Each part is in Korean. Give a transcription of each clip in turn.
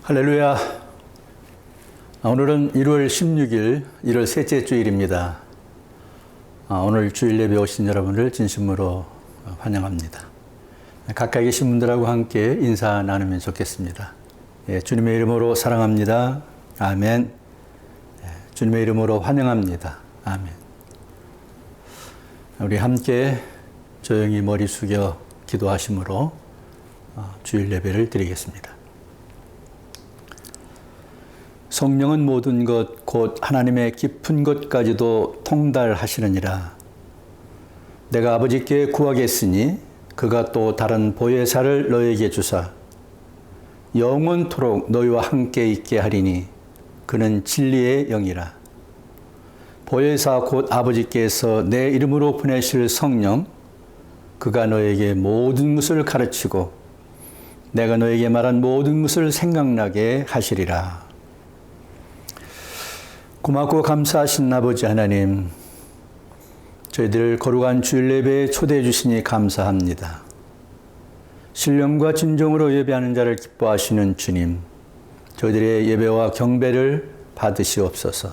할렐루야. 오늘은 1월 16일, 1월 셋째 주일입니다. 오늘 주일 예배 오신 여러분을 진심으로 환영합니다. 가까이 계신 분들하고 함께 인사 나누면 좋겠습니다. 주님의 이름으로 사랑합니다. 아멘. 주님의 이름으로 환영합니다. 아멘. 우리 함께 조용히 머리 숙여 기도하심으로 주일 예배를 드리겠습니다. 성령은 모든 것 곧 하나님의 깊은 것까지도 통달하시느니라. 내가 아버지께 구하겠으니 그가 또 다른 보혜사를 너에게 주사 영원토록 너희와 함께 있게 하리니 그는 진리의 영이라. 보혜사 곧 아버지께서 내 이름으로 보내실 성령, 그가 너에게 모든 것을 가르치고 내가 너에게 말한 모든 것을 생각나게 하시리라. 고맙고 감사하신 아버지 하나님, 저희들을 거룩한 주일 예배에 초대해 주시니 감사합니다. 신령과 진정으로 예배하는 자를 기뻐하시는 주님, 저희들의 예배와 경배를 받으시옵소서.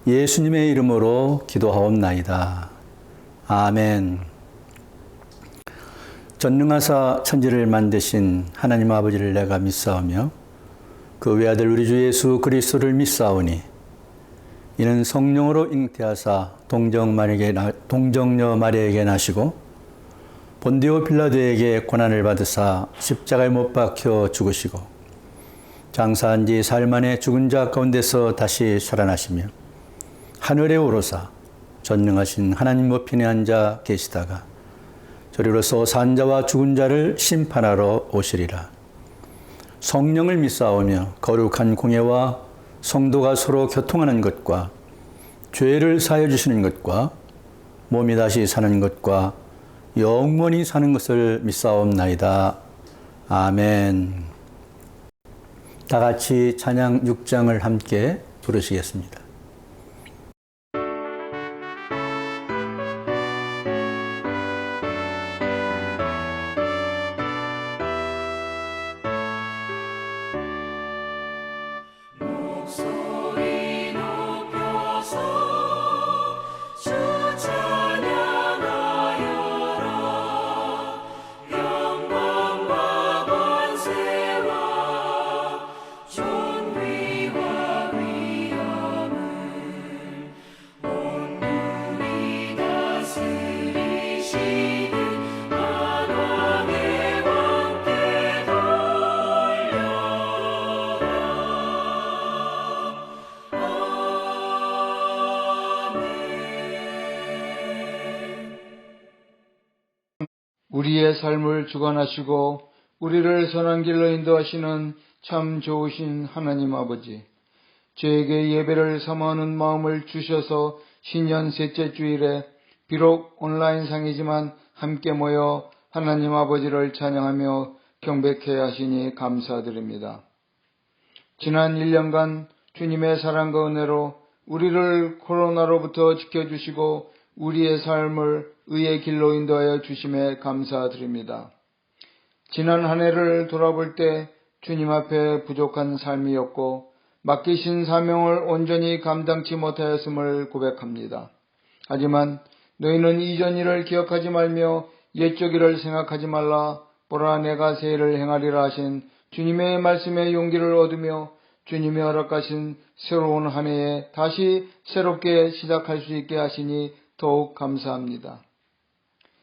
예수님의 이름으로 기도하옵나이다. 아멘. 전능하사 천지를 만드신 하나님 아버지를 내가 믿사오며 그 외아들 우리 주 예수 그리스도를 믿사오니 이는 성령으로 잉태하사 동정녀 마리아에게 나시고 본디오 빌라도에게 고난을 받으사 십자가에 못 박혀 죽으시고 장사한 지 사흘 만에 죽은 자 가운데서 다시 살아나시며 하늘에 오르사 전능하신 하나님 우편에 앉아 계시다가 저리로서 산 자와 죽은 자를 심판하러 오시리라. 성령을 믿사오며 거룩한 공예와 성도가 서로 교통하는 것과 죄를 사하여 주시는 것과 몸이 다시 사는 것과 영원히 사는 것을 믿사옵나이다. 아멘. 다 같이 찬양 6장을 함께 부르시겠습니다. 우리의 삶을 주관하시고 우리를 선한 길로 인도하시는 참 좋으신 하나님 아버지, 저에게 예배를 사모하는 마음을 주셔서 신년 셋째 주일에 비록 온라인상이지만 함께 모여 하나님 아버지를 찬양하며 경배케 하시니 감사드립니다. 지난 1년간 주님의 사랑과 은혜로 우리를 코로나로부터 지켜주시고 우리의 삶을 의의 길로 인도하여 주심에 감사드립니다. 지난 한 해를 돌아볼 때 주님 앞에 부족한 삶이었고 맡기신 사명을 온전히 감당치 못하였음을 고백합니다. 하지만 너희는 이전 일을 기억하지 말며 옛적 일을 생각하지 말라. 보라, 내가 새 일을 행하리라 하신 주님의 말씀에 용기를 얻으며 주님이 허락하신 새로운 한 해에 다시 새롭게 시작할 수 있게 하시니 더욱 감사합니다.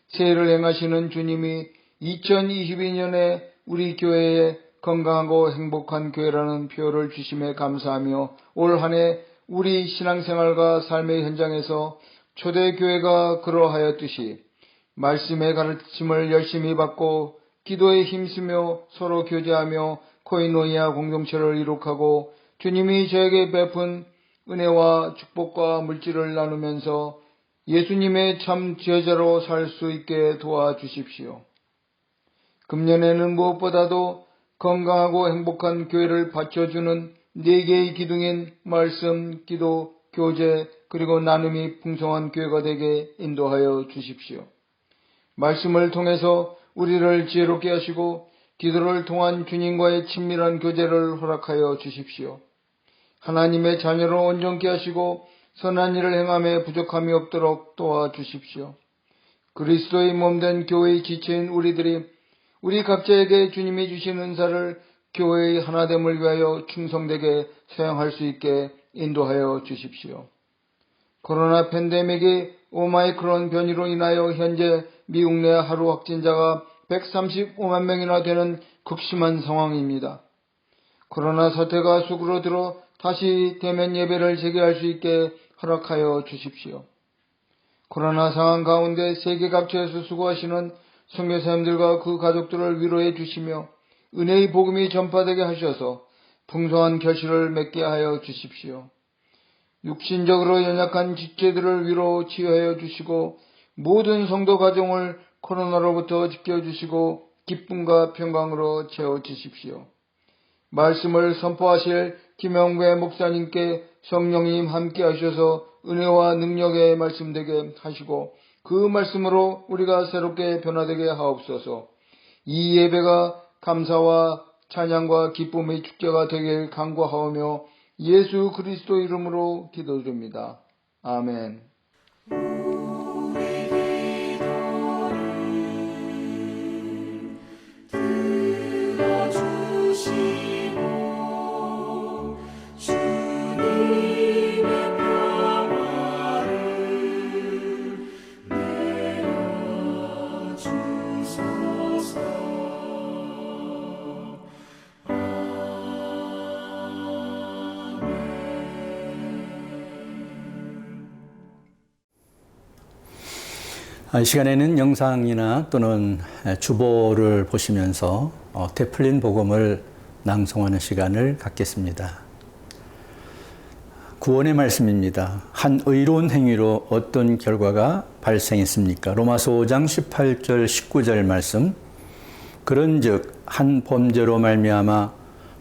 새해를 행하시는 주님이 2022년에 우리 교회에 건강하고 행복한 교회라는 표를 주심에 감사하며 올 한 해 우리 신앙생활과 삶의 현장에서 초대교회가 그러하였듯이 말씀의 가르침을 열심히 받고 기도에 힘쓰며 서로 교제하며 코이노니아 공동체를 이룩하고 주님이 저에게 베푼 은혜와 축복과 물질을 나누면서 예수님의 참 제자로 살 수 있게 도와주십시오. 금년에는 무엇보다도 건강하고 행복한 교회를 받쳐주는 4개의 기둥인 말씀, 기도, 교제, 그리고 나눔이 풍성한 교회가 되게 인도하여 주십시오. 말씀을 통해서 우리를 지혜롭게 하시고 기도를 통한 주님과의 친밀한 교제를 허락하여 주십시오. 하나님의 자녀로 온전케 하시고 선한 일을 행함에 부족함이 없도록 도와주십시오. 그리스도의 몸된 교회의 지체인 우리들이 우리 각자에게 주님이 주신 은사를 교회의 하나됨을 위하여 충성되게 사용할 수 있게 인도하여 주십시오. 코로나 팬데믹이 오마이크론 변이로 인하여 현재 미국 내 하루 확진자가 135만 명이나 되는 극심한 상황입니다. 코로나 사태가 수그러들어 다시 대면 예배를 재개할 수 있게 허락하여 주십시오. 코로나 상황 가운데 세계 각처에서 수고하시는 선교사님들과 그 가족들을 위로해 주시며 은혜의 복음이 전파되게 하셔서 풍성한 결실을 맺게 하여 주십시오. 육신적으로 연약한 지체들을 위로 치유하여 주시고 모든 성도 가정을 코로나로부터 지켜주시고 기쁨과 평강으로 채워주십시오. 말씀을 선포하실 김영배 목사님께 성령님 함께 하셔서 은혜와 능력의 말씀되게 하시고 그 말씀으로 우리가 새롭게 변화되게 하옵소서. 이 예배가 감사와 찬양과 기쁨의 축제가 되길 간구하오며 예수 그리스도 이름으로 기도드립니다. 아멘. 이 시간에는 영상이나 또는 주보를 보시면서 되풀린 복음을 낭송하는 시간을 갖겠습니다. 구원의 말씀입니다. 한 의로운 행위로 어떤 결과가 발생했습니까? 로마서 5장 18절 19절 말씀. 그런즉 한 범죄로 말미암아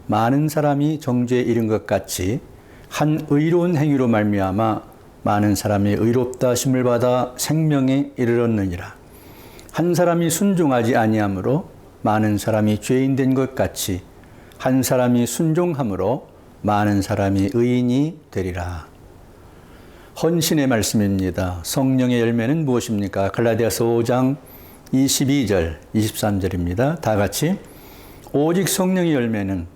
많은 사람이 정죄에 이른 것 같이 한 의로운 행위로 말미암아 많은 사람이 의롭다 하심을 받아 생명에 이르렀느니라. 한 사람이 순종하지 아니함으로 많은 사람이 죄인 된 것 같이 한 사람이 순종함으로 많은 사람이 의인이 되리라. 헌신의 말씀입니다. 성령의 열매는 무엇입니까? 갈라디아서 5장 22절 23절입니다. 다 같이 오직 성령의 열매는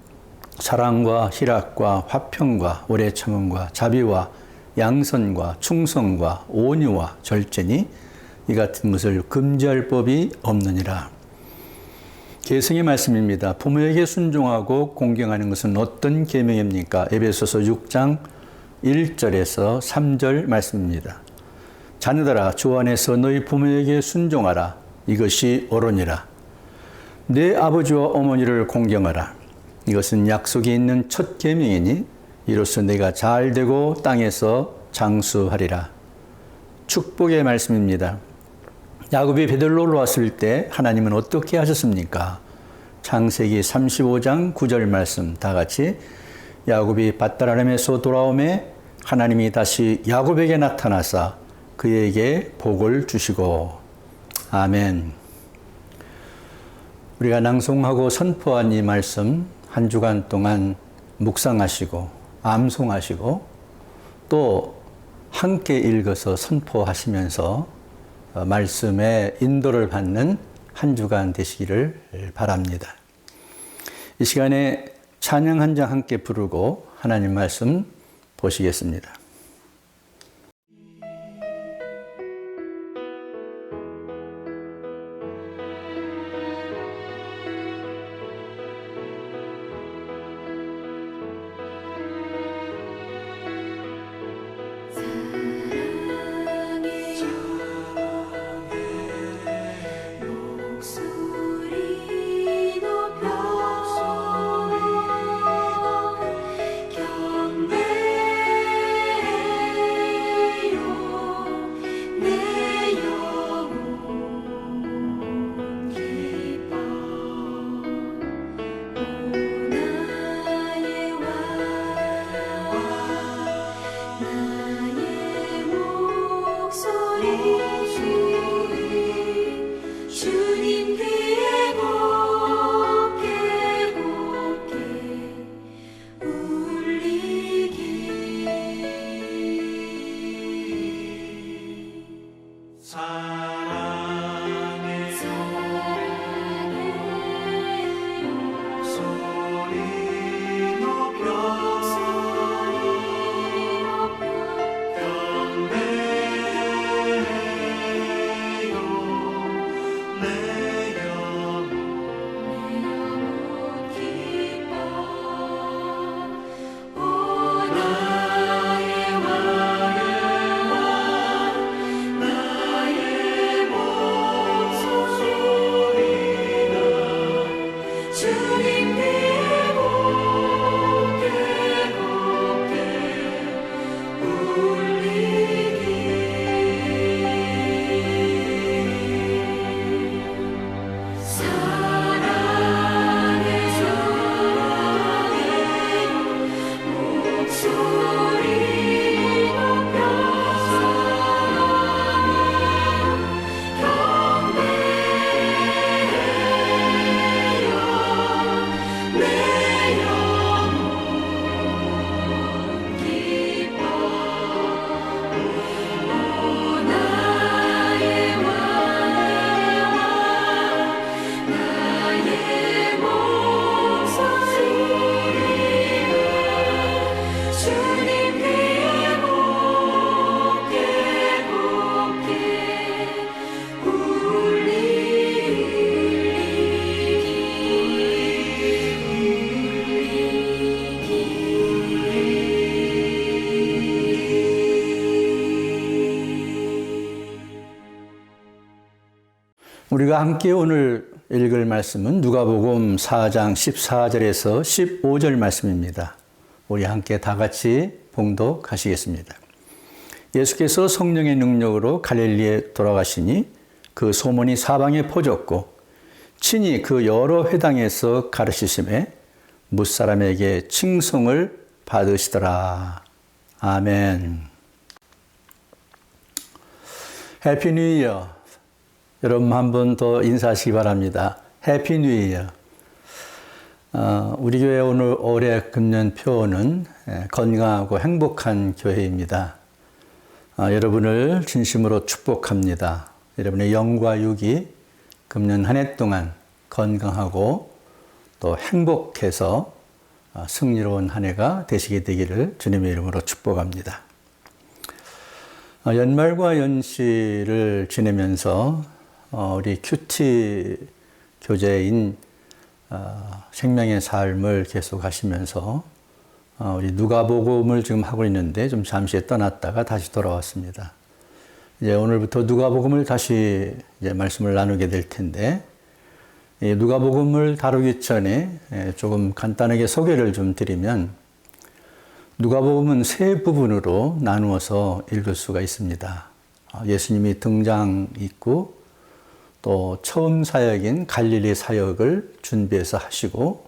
사랑과 희락과 화평과 오래 참음과 자비와 양선과 충성과 온유와 절제니 이 같은 것을 금지할 법이 없느니라. 계승의 말씀입니다. 부모에게 순종하고 공경하는 것은 어떤 계명입니까? 에베소서 6장 1절에서 3절 말씀입니다. 자녀들아 주 안에서 너희 부모에게 순종하라. 이것이 옳으니라. 내 아버지와 어머니를 공경하라. 이것은 약속이 있는 첫 계명이니 이로써 내가 잘 되고 땅에서 장수하리라. 축복의 말씀입니다. 야곱이 베들로로 왔을 때 하나님은 어떻게 하셨습니까? 창세기 35장 9절 말씀 다 같이 야곱이 밧다라람에서 돌아오매 하나님이 다시 야곱에게 나타나사 그에게 복을 주시고. 아멘. 우리가 낭송하고 선포한 이 말씀 한 주간 동안 묵상하시고 암송하시고 또 함께 읽어서 선포하시면서 말씀의 인도를 받는 한 주간 되시기를 바랍니다. 이 시간에 찬양 한 장 함께 부르고 하나님 말씀 보시겠습니다. 경배 우리가 함께 오늘 읽을 말씀은 누가복음 4장 14절에서 15절 말씀입니다. 우리 함께 다 같이 봉독하시겠습니다. 예수께서 성령의 능력으로 갈릴리에 돌아가시니 그 소문이 사방에 퍼졌고 친히 그 여러 회당에서 가르치심에 뭇사람에게 칭송을 받으시더라. 아멘. 해피 뉴 이어. 여러분 한 번 더 인사하시기 바랍니다. 해피 뉴 이어. 우리 교회 오늘 올해 금년 표어는 건강하고 행복한 교회입니다. 여러분을 진심으로 축복합니다. 여러분의 영과 육이 금년 한 해 동안 건강하고 또 행복해서 승리로운 한 해가 되시게 되기를 주님의 이름으로 축복합니다. 연말과 연시를 지내면서 우리 큐티 교재인 생명의 삶을 계속 하시면서 우리 누가복음을 지금 하고 있는데 좀 잠시 떠났다가 다시 돌아왔습니다. 이제 오늘부터 누가복음을 다시 이제 말씀을 나누게 될 텐데, 이 누가복음을 다루기 전에 조금 간단하게 소개를 좀 드리면, 누가복음은 세 부분으로 나누어서 읽을 수가 있습니다. 예수님이 등장 있고, 또 처음 사역인 갈릴리 사역을 준비해서 하시고,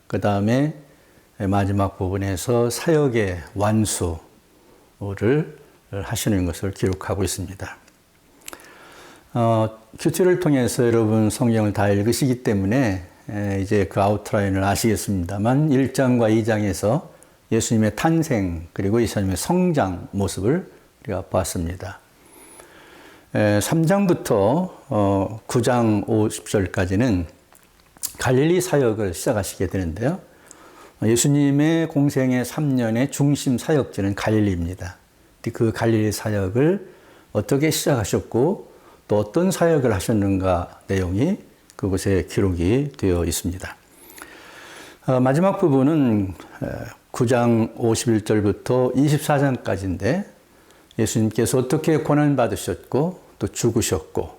그 다음에 마지막 부분에서 사역의 완수를 하시는 것을 기록하고 있습니다. 큐티를 통해서 여러분 성경을 다 읽으시기 때문에 이제 그 아웃라인을 아시겠습니다만 1장과 2장에서 예수님의 탄생 그리고 예수님의 성장 모습을 우리가 봤습니다. 3장부터 9장 50절까지는 갈릴리 사역을 시작하시게 되는데요. 예수님의 공생의 3년의 중심 사역지는 갈릴리입니다. 그 갈릴리 사역을 어떻게 시작하셨고 또 어떤 사역을 하셨는가 내용이 그곳에 기록이 되어 있습니다. 마지막 부분은 9장 51절부터 24장까지인데 예수님께서 어떻게 고난받으셨고 또 죽으셨고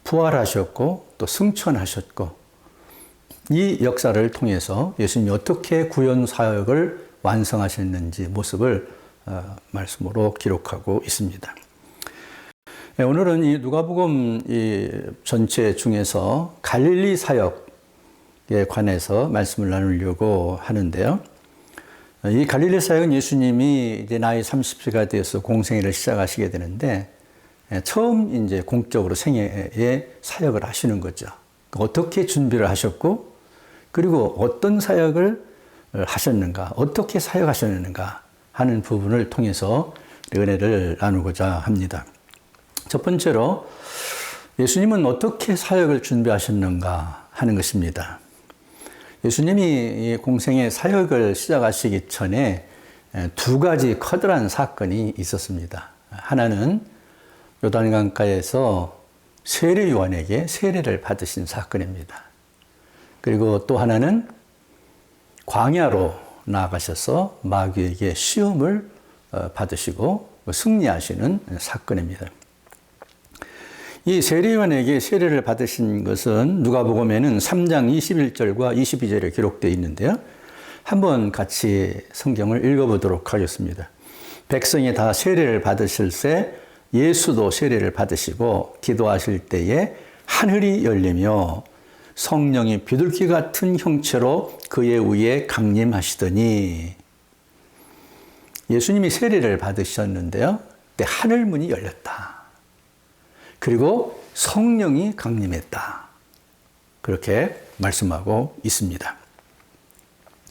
부활하셨고 또 승천하셨고 이 역사를 통해서 예수님이 어떻게 구원 사역을 완성하셨는지 모습을 말씀으로 기록하고 있습니다. 오늘은 이 누가복음 이 전체 중에서 갈릴리 사역에 관해서 말씀을 나누려고 하는데요. 이 갈릴리 사역은 예수님이 이제 나이 30세가 되어서 공생애를 시작하시게 되는데 처음 이제 공적으로 생애에 사역을 하시는 거죠. 어떻게 준비를 하셨고 그리고 어떤 사역을 하셨는가, 어떻게 사역하셨는가 하는 부분을 통해서 은혜를 나누고자 합니다. 첫 번째로 예수님은 어떻게 사역을 준비하셨는가 하는 것입니다. 예수님이 공생의 사역을 시작하시기 전에 두 가지 커다란 사건이 있었습니다. 하나는 요단강가에서 세례 요한에게 세례를 받으신 사건입니다. 그리고 또 하나는 광야로 나아가셔서 마귀에게 시험을 받으시고 승리하시는 사건입니다. 이 세례요한에게 세례를 받으신 것은 누가복음에는 3장 21절과 22절에 기록되어 있는데요. 한번 같이 성경을 읽어보도록 하겠습니다. 백성이 다 세례를 받으실 때 예수도 세례를 받으시고 기도하실 때에 하늘이 열리며 성령이 비둘기 같은 형체로 그의 위에 강림하시더니 예수님이 세례를 받으셨는데요. 그때 하늘문이 열렸다. 그리고 성령이 강림했다. 그렇게 말씀하고 있습니다.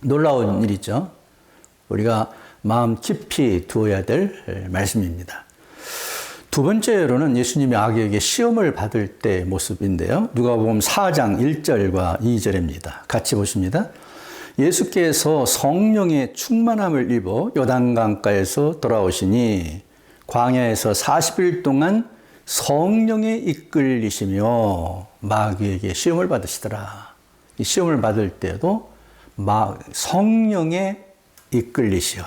놀라운 일이죠. 우리가 마음 깊이 두어야 될 말씀입니다. 두 번째로는 예수님이 악에게 시험을 받을 때 모습인데요. 누가복음 4장 1절과 2절입니다. 같이 보십니다. 예수께서 성령의 충만함을 입어 요단강가에서 돌아오시니 광야에서 40일 동안 성령에 이끌리시며 마귀에게 시험을 받으시더라. 이 시험을 받을 때도 성령에 이끌리시어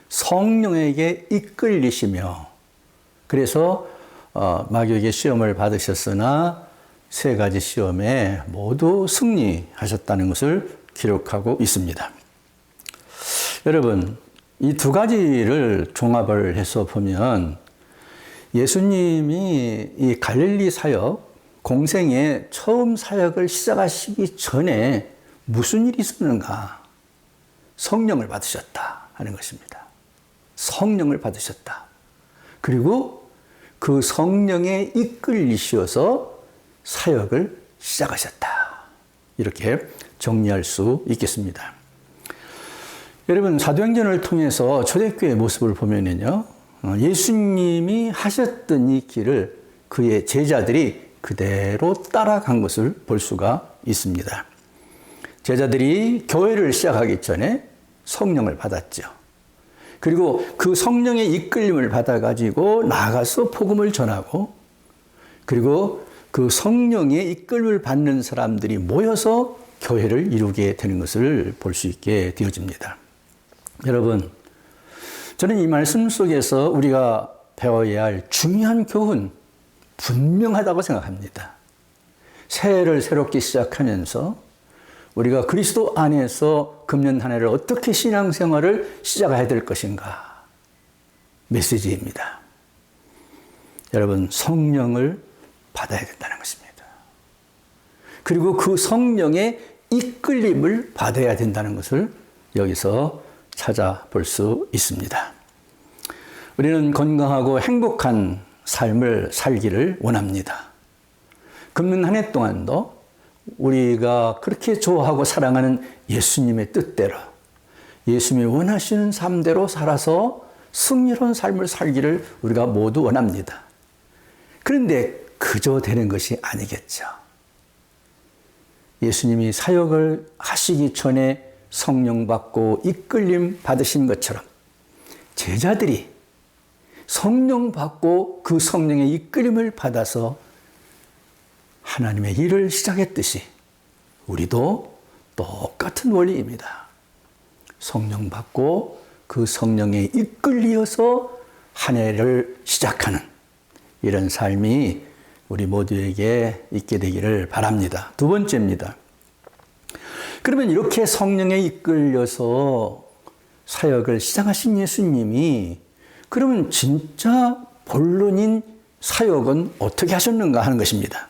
성령에게 이끌리시며 그래서 마귀에게 시험을 받으셨으나 세 가지 시험에 모두 승리하셨다는 것을 기록하고 있습니다. 여러분, 이 두 가지를 종합을 해서 보면 예수님이 이 갈릴리 사역, 공생의 처음 사역을 시작하시기 전에 무슨 일이 있었는가? 성령을 받으셨다 하는 것입니다. 성령을 받으셨다. 그리고 그 성령에 이끌리셔서 사역을 시작하셨다. 이렇게 정리할 수 있겠습니다. 여러분, 사도행전을 통해서 초대교회의 모습을 보면요, 예수님이 하셨던 이 길을 그의 제자들이 그대로 따라간 것을 볼 수가 있습니다. 제자들이 교회를 시작하기 전에 성령을 받았죠. 그리고 그 성령의 이끌림을 받아가지고 나가서 복음을 전하고, 그리고 그 성령의 이끌림을 받는 사람들이 모여서 교회를 이루게 되는 것을 볼 수 있게 되어집니다. 여러분, 저는 이 말씀 속에서 우리가 배워야 할 중요한 교훈 분명하다고 생각합니다. 새해를 새롭게 시작하면서 우리가 그리스도 안에서 금년 한 해를 어떻게 신앙생활을 시작해야 될 것인가 메시지입니다. 여러분, 성령을 받아야 된다는 것입니다. 그리고 그 성령의 이끌림을 받아야 된다는 것을 여기서 찾아볼 수 있습니다. 우리는 건강하고 행복한 삶을 살기를 원합니다. 금년 한 해 동안도 우리가 그렇게 좋아하고 사랑하는 예수님의 뜻대로, 예수님이 원하시는 삶대로 살아서 승리로운 삶을 살기를 우리가 모두 원합니다. 그런데 그저 되는 것이 아니겠죠. 예수님이 사역을 하시기 전에 성령 받고 이끌림 받으신 것처럼 제자들이 성령 받고 그 성령의 이끌림을 받아서 하나님의 일을 시작했듯이 우리도 똑같은 원리입니다. 성령 받고 그 성령에 이끌려서 한 해를 시작하는 이런 삶이 우리 모두에게 있게 되기를 바랍니다. 두 번째입니다. 그러면 이렇게 성령에 이끌려서 사역을 시작하신 예수님이 그러면 진짜 본론인 사역은 어떻게 하셨는가 하는 것입니다.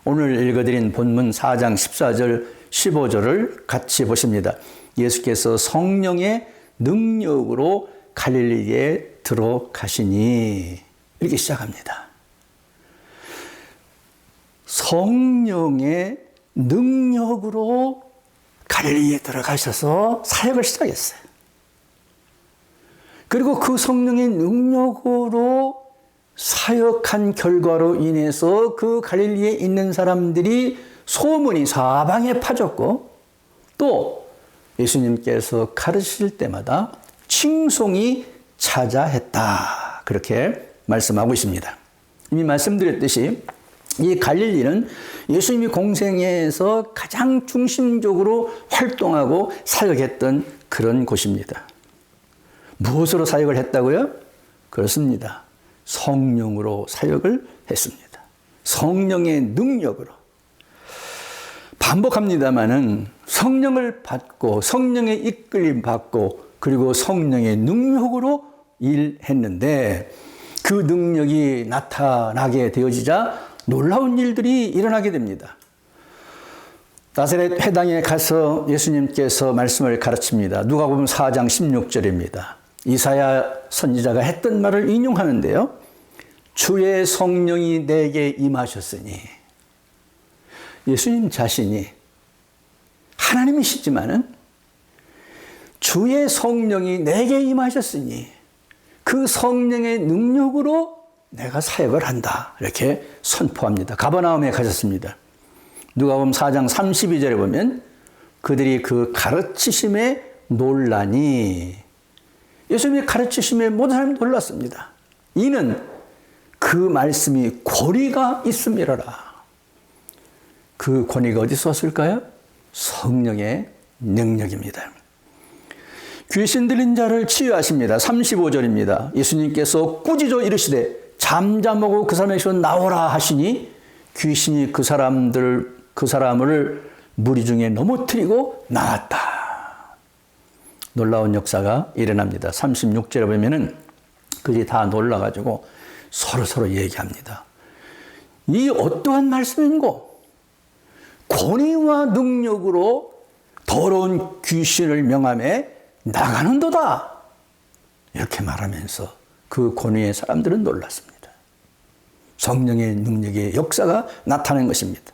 오늘 읽어드린 본문 4장 14절 15절을 같이 보십니다. 예수께서 성령의 능력으로 갈릴리에 들어가시니 이렇게 시작합니다. 성령의 능력으로 갈릴리에 들어가셔서 사역을 시작했어요. 그리고 그 성령의 능력으로 사역한 결과로 인해서 그 갈릴리에 있는 사람들이 소문이 사방에 퍼졌고, 또 예수님께서 가르치실 때마다 칭송이 자자했다. 그렇게 말씀하고 있습니다. 이미 말씀드렸듯이 이 갈릴리는 예수님이 공생애에서 가장 중심적으로 활동하고 사역했던 그런 곳입니다. 무엇으로 사역을 했다고요? 그렇습니다. 성령으로 사역을 했습니다. 성령의 능력으로. 반복합니다마는 성령을 받고 성령의 이끌림 받고 그리고 성령의 능력으로 일했는데 그 능력이 나타나게 되어지자 놀라운 일들이 일어나게 됩니다. 나사렛 회당에 가서 예수님께서 말씀을 가르칩니다. 누가복음 4장 16절입니다. 이사야 선지자가 했던 말을 인용하는데요. 주의 성령이 내게 임하셨으니, 예수님 자신이 하나님이시지만은 주의 성령이 내게 임하셨으니 그 성령의 능력으로 내가 사역을 한다. 이렇게 선포합니다. 가버나움에 가셨습니다. 누가복음 4장 32절에 보면 그들이 그 가르치심에 놀라니, 예수님의 가르치심에 모든 사람이 놀랐습니다. 이는 그 말씀이 권위가 있음이로라. 그 권위가 어디서 왔을까요? 성령의 능력입니다. 귀신 들린 자를 치유하십니다. 35절입니다. 예수님께서 꾸짖어 이르시되 잠잠하고 그 사람에게서 나오라 하시니 귀신이 그 사람을 무리 중에 넘어뜨리고 나왔다. 놀라운 역사가 일어납니다. 36절에 보면은 그들이 다 놀라가지고 서로 얘기합니다. 이 어떠한 말씀인고? 권위와 능력으로 더러운 귀신을 명함에 나가는도다. 이렇게 말하면서 그 권위의 사람들은 놀랐습니다. 성령의 능력의 역사가 나타난 것입니다.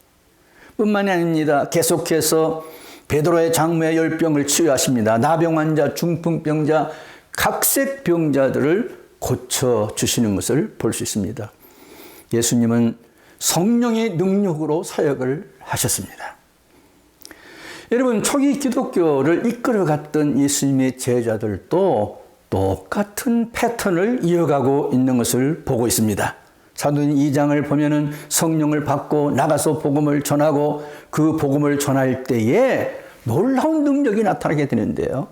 뿐만이 아닙니다. 계속해서 베드로의 장모의 열병을 치유하십니다. 나병 환자, 중풍병자, 각색 병자들을 고쳐주시는 것을 볼 수 있습니다. 예수님은 성령의 능력으로 사역을 하셨습니다. 여러분, 초기 기독교를 이끌어갔던 예수님의 제자들도 똑같은 패턴을 이어가고 있는 것을 보고 있습니다. 사도행 2장을 보면은 성령을 받고 나가서 복음을 전하고 그 복음을 전할 때에 놀라운 능력이 나타나게 되는데요.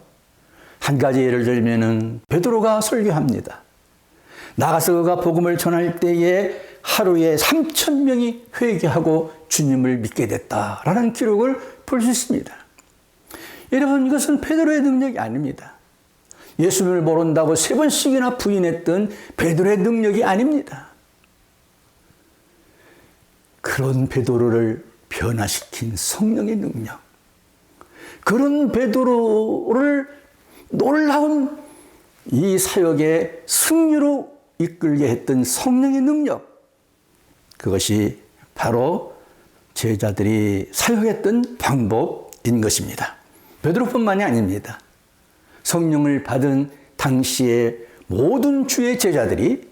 한 가지 예를 들면은 베드로가 설교합니다. 나가서 그가 복음을 전할 때에 하루에 3,000명이 회개하고 주님을 믿게 됐다라는 기록을 볼 수 있습니다. 여러분, 이것은 베드로의 능력이 아닙니다. 예수님을 모른다고 3번씩이나 부인했던 베드로의 능력이 아닙니다. 그런 베드로를 변화시킨 성령의 능력, 그런 베드로를 놀라운 이 사역의 승리로 이끌게 했던 성령의 능력, 그것이 바로 제자들이 사역했던 방법인 것입니다. 베드로뿐만이 아닙니다. 성령을 받은 당시의 모든 주의 제자들이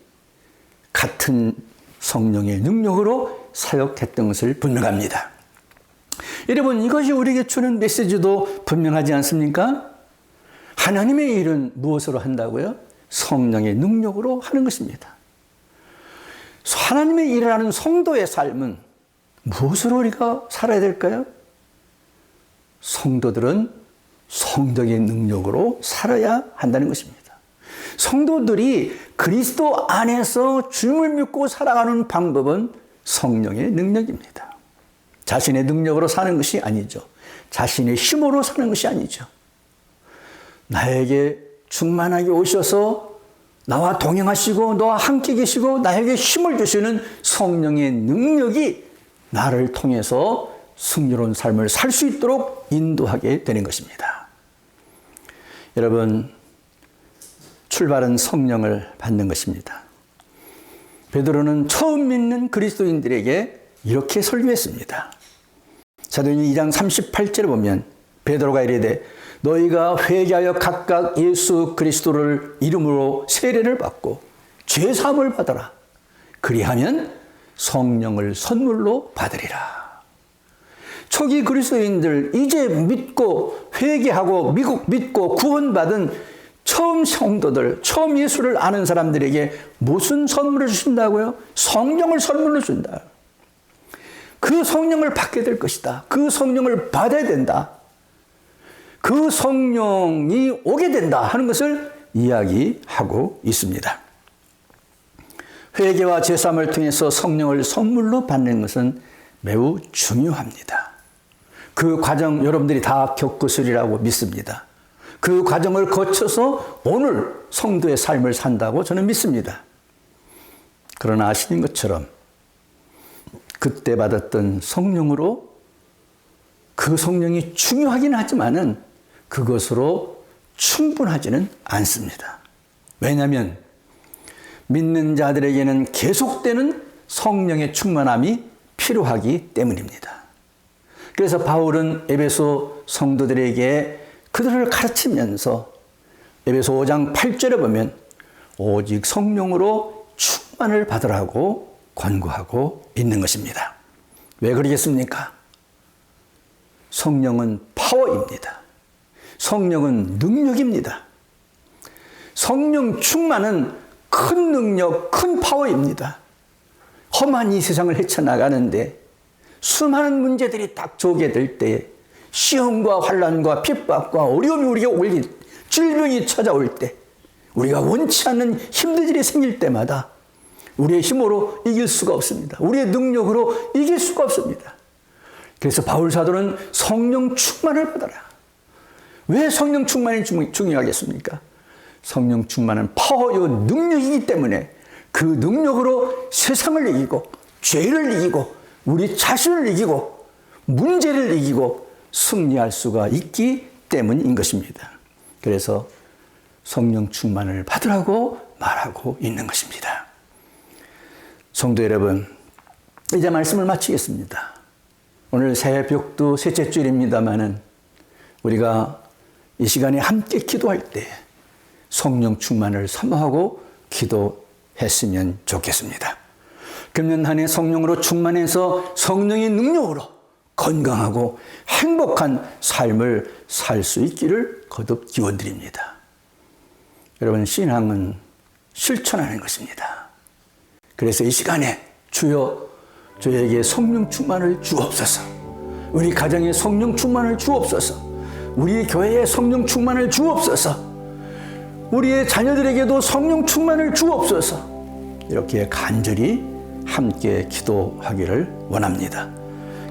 같은 성령의 능력으로 사역했던 것을 분명합니다. 여러분, 이것이 우리에게 주는 메시지도 분명하지 않습니까? 하나님의 일은 무엇으로 한다고요? 성령의 능력으로 하는 것입니다. 하나님의 일을 하는 성도의 삶은 무엇으로 우리가 살아야 될까요? 성도들은 성령의 능력으로 살아야 한다는 것입니다. 성도들이 그리스도 안에서 주님을 믿고 살아가는 방법은 성령의 능력입니다. 자신의 능력으로 사는 것이 아니죠. 자신의 힘으로 사는 것이 아니죠. 나에게 충만하게 오셔서 나와 동행하시고 나와 함께 계시고 나에게 힘을 주시는 성령의 능력이 나를 통해서 승리로운 삶을 살 수 있도록 인도하게 되는 것입니다. 여러분, 출발은 성령을 받는 것입니다. 베드로는 처음 믿는 그리스도인들에게 이렇게 설교했습니다. 사도행전 2장 38절에 보면 베드로가 이르되 너희가 회개하여 각각 예수 그리스도를 이름으로 세례를 받고 죄 사함을 받아라. 그리하면 성령을 선물로 받으리라. 초기 그리스도인들, 이제 믿고 회개하고 믿고 구원받은 처음 성도들, 처음 예수를 아는 사람들에게 무슨 선물을 주신다고요? 성령을 선물로 준다. 그 성령을 받게 될 것이다. 그 성령을 받아야 된다. 그 성령이 오게 된다 하는 것을 이야기하고 있습니다. 회개와 제사함을 통해서 성령을 선물로 받는 것은 매우 중요합니다. 그 과정 여러분들이 다 겪으시리라고 믿습니다. 그 과정을 거쳐서 오늘 성도의 삶을 산다고 저는 믿습니다. 그러나 아시는 것처럼 그때 받았던 성령으로 그 성령이 중요하긴 하지만은 그것으로 충분하지는 않습니다. 왜냐하면 믿는 자들에게는 계속되는 성령의 충만함이 필요하기 때문입니다. 그래서 바울은 에베소 성도들에게 그들을 가르치면서 에베소 5장 8절에 보면 오직 성령으로 충만을 받으라고 권고하고 있는 것입니다. 왜 그러겠습니까? 성령은 파워입니다. 성령은 능력입니다. 성령 충만은 큰 능력, 큰 파워입니다. 험한 이 세상을 헤쳐나가는데 수많은 문제들이 닥쳐오게 될 때, 시험과 환난과 핍박과 어려움이 우리에게 올릴, 질병이 찾아올 때, 우리가 원치 않는 힘든 일이 생길 때마다 우리의 힘으로 이길 수가 없습니다. 우리의 능력으로 이길 수가 없습니다. 그래서 바울 사도는 성령 충만을 받아라. 왜 성령 충만이 중요하겠습니까? 성령 충만은 파워요 능력이기 때문에 그 능력으로 세상을 이기고 죄를 이기고 우리 자신을 이기고 문제를 이기고 승리할 수가 있기 때문인 것입니다. 그래서 성령 충만을 받으라고 말하고 있는 것입니다. 성도 여러분, 이제 말씀을 마치겠습니다. 오늘 새벽도 셋째 주일입니다마는 우리가 이 시간에 함께 기도할 때 성령 충만을 사모하고 기도했으면 좋겠습니다. 금년 한 해 성령으로 충만해서 성령의 능력으로 건강하고 행복한 삶을 살 수 있기를 거듭 기원드립니다. 여러분, 신앙은 실천하는 것입니다. 그래서 이 시간에 주여 저에게 성령 충만을 주옵소서. 우리 가정에 성령 충만을 주옵소서. 우리 교회에 성령 충만을 주옵소서. 우리의 자녀들에게도 성령 충만을 주옵소서. 이렇게 간절히 함께 기도하기를 원합니다.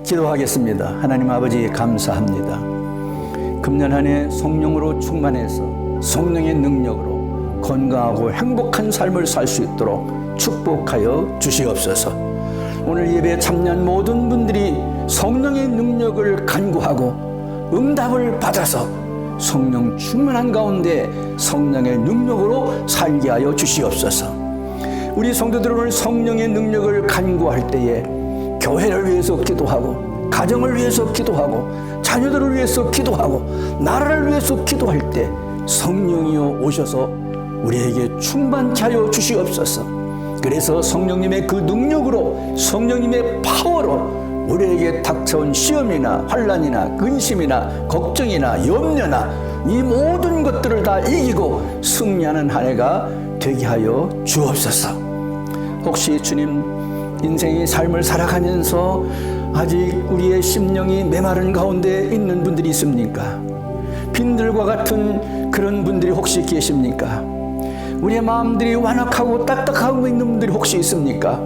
기도하겠습니다. 하나님 아버지 감사합니다. 금년 한 해 성령으로 충만해서 성령의 능력으로 건강하고 행복한 삶을 살 수 있도록 축복하여 주시옵소서. 오늘 예배에 참여한 모든 분들이 성령의 능력을 간구하고 응답을 받아서 성령 충만한 가운데 성령의 능력으로 살게 하여 주시옵소서. 우리 성도들은 오늘 성령의 능력을 간구할 때에 교회를 위해서 기도하고 가정을 위해서 기도하고 자녀들을 위해서 기도하고 나라를 위해서 기도할 때 성령이여 오셔서 우리에게 충만케 하여 주시옵소서. 그래서 성령님의 그 능력으로 성령님의 파워로 우리에게 닥쳐온 시험이나 환난이나 근심이나 걱정이나 염려나 이 모든 것들을 다 이기고 승리하는 한 해가 되게 하여 주옵소서. 혹시 주님 인생의 삶을 살아가면서 아직 우리의 심령이 메마른 가운데 있는 분들이 있습니까? 빈들과 같은 그런 분들이 혹시 계십니까? 우리의 마음들이 완악하고 딱딱하고 있는 분들이 혹시 있습니까?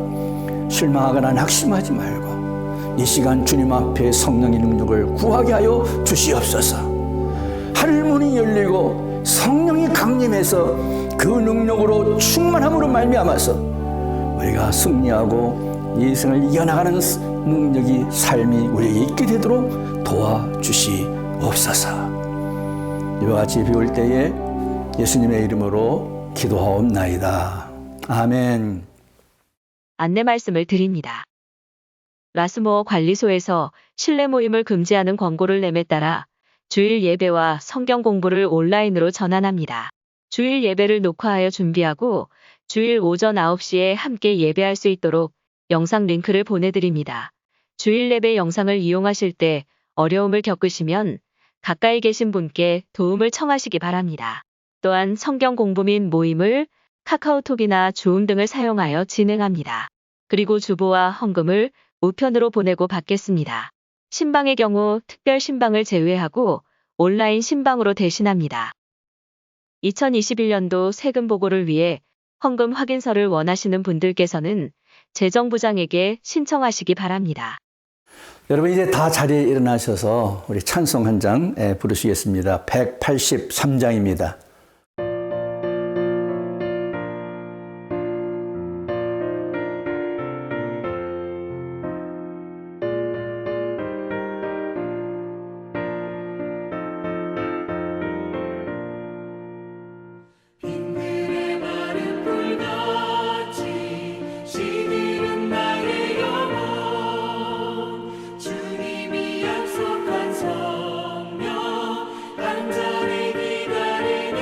실망하거나 낙심하지 말고 이 시간 주님 앞에 성령의 능력을 구하게 하여 주시옵소서. 하늘문이 열리고 성령이 강림해서 그 능력으로 충만함으로 말미암아서 우리가 승리하고 이 생을 이겨나가는 능력이 삶이 우리에게 있게 되도록 도와주시옵소서. 이와 같이 비올 때에 예수님의 이름으로 기도하옵나이다. 아멘. 안내 말씀을 드립니다. 라스모어 관리소에서 실내 모임을 금지하는 권고를 nem에 따라 주일 예배와 성경 공부를 온라인으로 전환합니다. 주일 예배를 녹화하여 준비하고 주일 오전 9시에 함께 예배할 수 있도록 영상 링크를 보내드립니다. 주일 예배 영상을 이용하실 때 어려움을 겪으시면 가까이 계신 분께 도움을 청하시기 바랍니다. 또한 성경 공부 및 모임을 카카오톡이나 줌 등을 사용하여 진행합니다. 그리고 주보와 헌금을 우편으로 보내고 받겠습니다. 신방의 경우 특별 신방을 제외하고 온라인 신방으로 대신합니다. 2021년도 세금 보고를 위해 헌금 확인서를 원하시는 분들께서는 재정부장에게 신청하시기 바랍니다. 여러분 이제 다 자리에 일어나셔서 우리 찬송 한 장 부르시겠습니다. 183장입니다. 주님이 약속한 성령 간절히 기다리는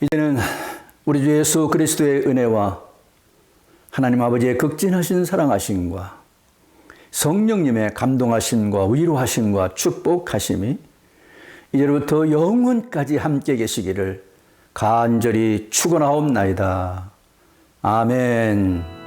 이제는 우리 주 예수 그리스도의 은혜와 하나님 아버지의 극진하신 사랑하심과 성령님의 감동하심과 위로하심과 축복하심이 이제부터 영원까지 함께 계시기를 간절히 축원하옵나이다. 아멘.